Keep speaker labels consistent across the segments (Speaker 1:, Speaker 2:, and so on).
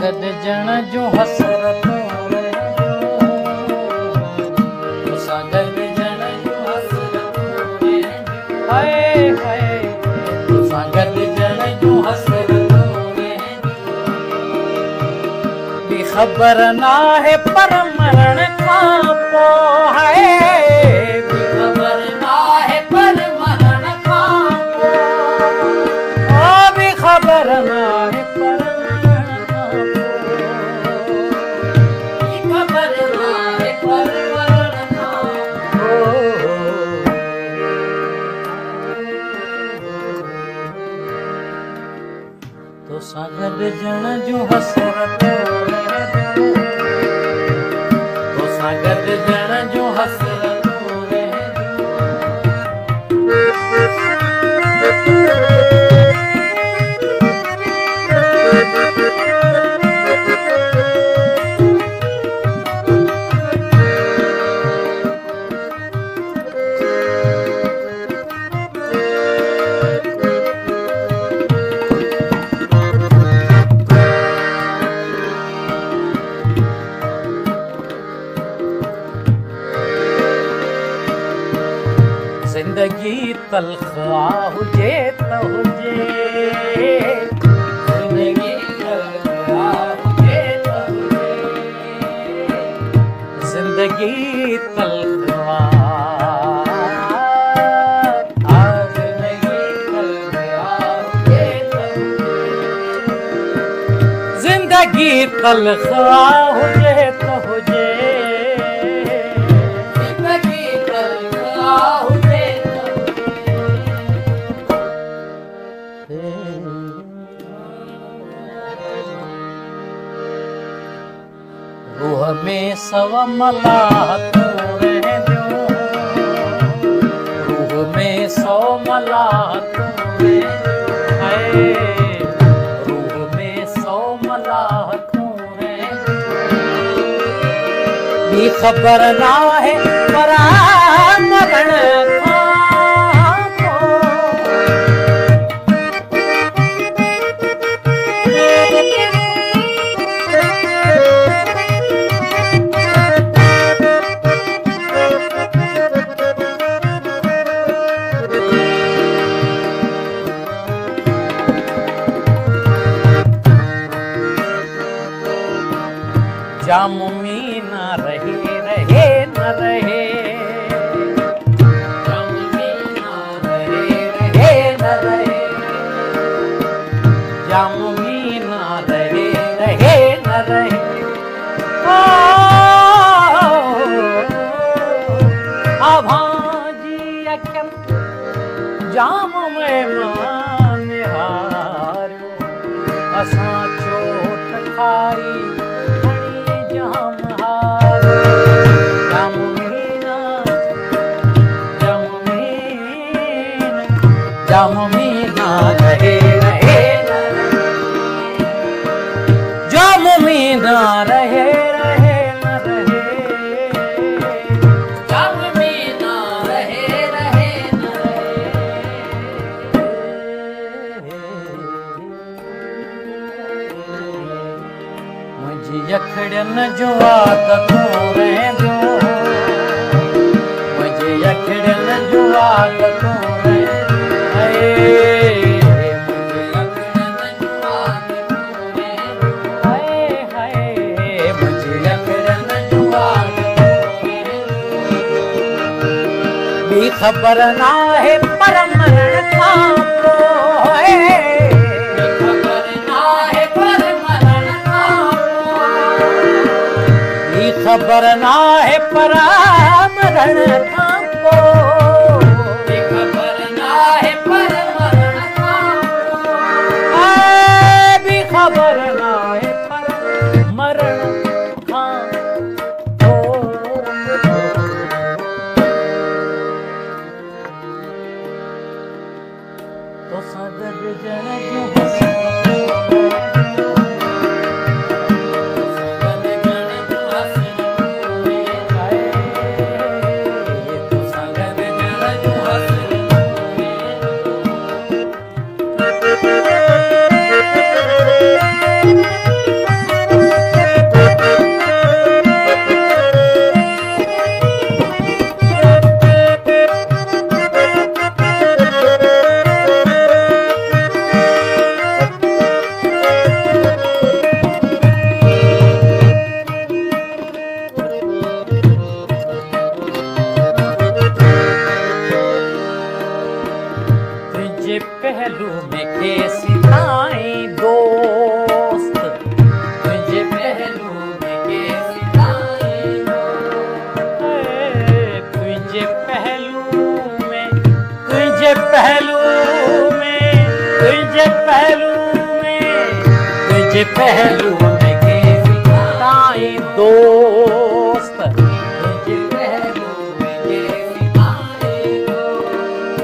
Speaker 1: गॾजण जूं हसरतूं तोसां गॾजण जूं हसरतूं हाय हाय तोसां गॾजण जूं हसरतूं बि ख़बर नाहे पर मरण खां पोइ हाय बि ख़बर नाहे पर मरण खां पोइ बि ख़बर नाहे पर तोसां गॾजण जूं हसरतूं तोसां गॾजण जूं हसरतूं ज़िंदगी तलख़ा हुजे त हुजे ज़िंदगी तलख़ा हुजे त हुजे ज़िंदगी तलख़ा ज़िंदगी तलख़ा हुजे त हुजे रूह में सव मलाहतूं रहंदियूं रूह में सौ मलाहतूं रूह में सौ मलाहतूं रहंदियूं ख़बर नाहे पर मरण जाम में न रहे रहे न रहे जाम में न रहे रहे न रहे जाम में न रहे रहे न रहे आभाजी अखियन जाम में मान हारियो असां चोट खाई जाम में ना रहे रहे जाम में ना रहे रहे न रहे जाम में ना रहे रहे न रहे मुंहिंजी अखिड़ियुनि जूं आदतूं रहंदियूं मुंहिंजी अखिड़ियुनि जूं आदतूं ख़बर नाहे पर मरण खां पोइ ख़बर नाहे पर मरण खां पोइ ख़बर नाहे पर मरण खां पोइ ख़बर नाहे पर मरण खां पोइ ख़बर नाहे पर मरण खां तोसां गॾजण जूं तोसां गॾजण जूं हसरतूं तुझे पहलू में कैसी ताई दोस्त, तुझे पहलू में कैसी ताई दोस्त,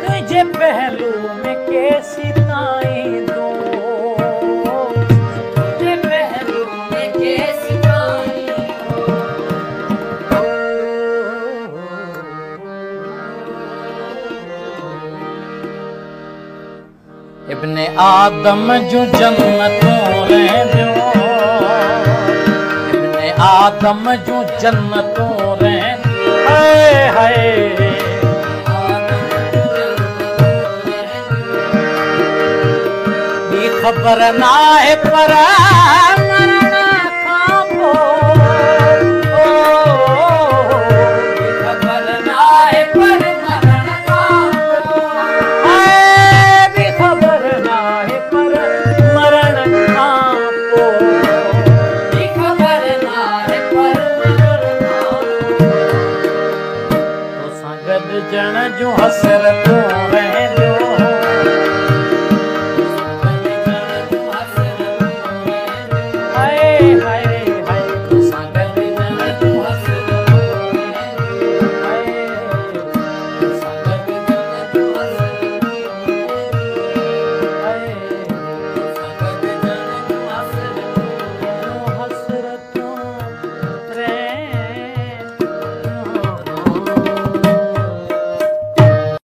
Speaker 1: तुझे पहलू में कैसी ताई दोस्त, तुझे पहलू में कैसी ताई दोस्त। इब्ने आदम जो जन्नतों रहंदो, इब्ने आदम जो जन्नतों रहंदो, हाय हाय ॿी ख़बर ना है पर